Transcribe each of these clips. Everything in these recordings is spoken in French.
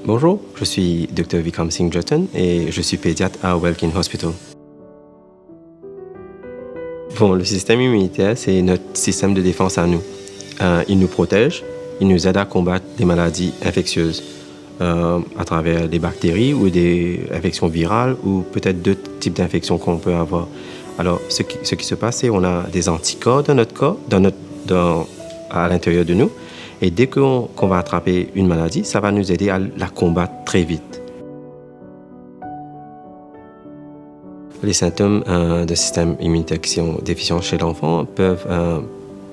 Bonjour, je suis Dr Vikram Singh Jatan et je suis pédiatre à Welkin Hospital. Bon, le système immunitaire, c'est notre système de défense à nous. Il nous protège, il nous aide à combattre des maladies infectieuses à travers des bactéries ou des infections virales ou peut-être d'autres types d'infections qu'on peut avoir. Alors, ce qui se passe, c'est qu'on a des anticorps dans notre corps, à l'intérieur de nous. Et dès qu'on va attraper une maladie, ça va nous aider à la combattre très vite. Les symptômes d'un système immunitaire qui sont déficients chez l'enfant peuvent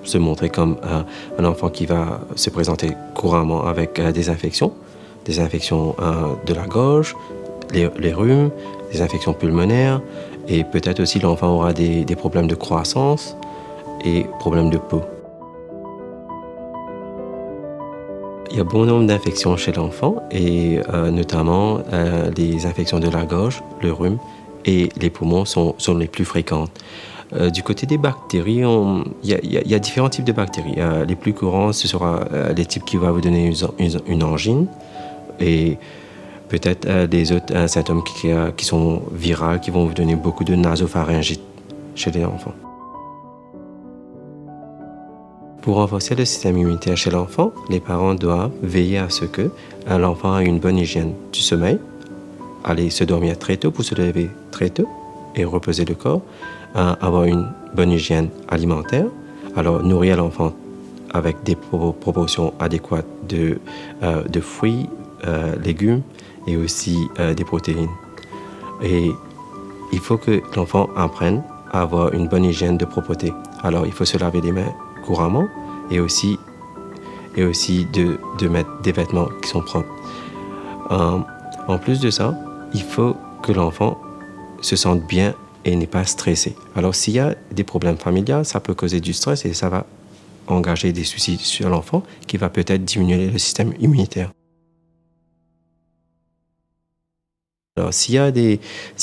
se montrer comme un enfant qui va se présenter couramment avec des infections de la gorge, les rhumes, des infections pulmonaires, et peut-être aussi l'enfant aura des problèmes de croissance et problèmes de peau. Il y a bon nombre d'infections chez l'enfant, et notamment les infections de la gorge, le rhume et les poumons sont les plus fréquentes. Du côté des bactéries, il y a différents types de bactéries. Les plus courants, ce sera les types qui vont vous donner une angine, et peut-être des autres symptômes qui sont viraux, qui vont vous donner beaucoup de nasopharyngite chez les enfants. Pour renforcer le système immunitaire chez l'enfant, les parents doivent veiller à ce que l'enfant ait une bonne hygiène du sommeil, aller se dormir très tôt pour se lever très tôt et reposer le corps, avoir une bonne hygiène alimentaire, alors nourrir l'enfant avec des proportions adéquates de fruits, légumes et aussi des protéines. Et il faut que l'enfant apprenne à avoir une bonne hygiène de propreté. Alors il faut se laver les mains couramment et aussi de mettre des vêtements qui sont propres. En plus de ça, il faut que l'enfant se sente bien et n'est pas stressé. Alors s'il y a des problèmes familiaux, ça peut causer du stress et ça va engager des soucis sur l'enfant qui va peut-être diminuer le système immunitaire. Alors, si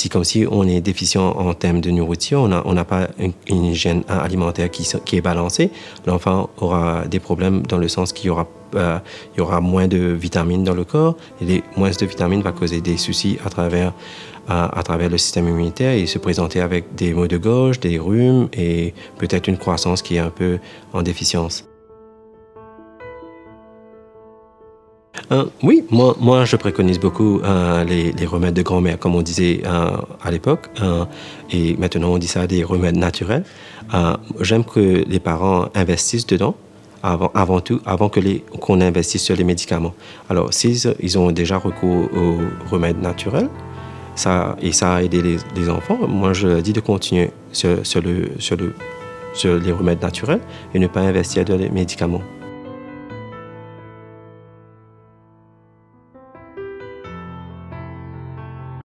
comme si on est déficient en termes de nourriture, on n'a pas une hygiène alimentaire qui est balancée, l'enfant aura des problèmes dans le sens qu'il y aura moins de vitamines dans le corps, et les moins de vitamines va causer des soucis à travers le système immunitaire et se présenter avec des maux de gorge, des rhumes et peut-être une croissance qui est un peu en déficience. Oui, moi je préconise beaucoup les remèdes de grand-mère, comme on disait à l'époque, et maintenant on dit ça des remèdes naturels. J'aime que les parents investissent dedans, avant tout, avant qu'on investisse sur les médicaments. Alors, s'ils ont déjà recours aux remèdes naturels, ça a aidé les enfants, moi je dis de continuer sur les remèdes naturels et ne pas investir dans les médicaments.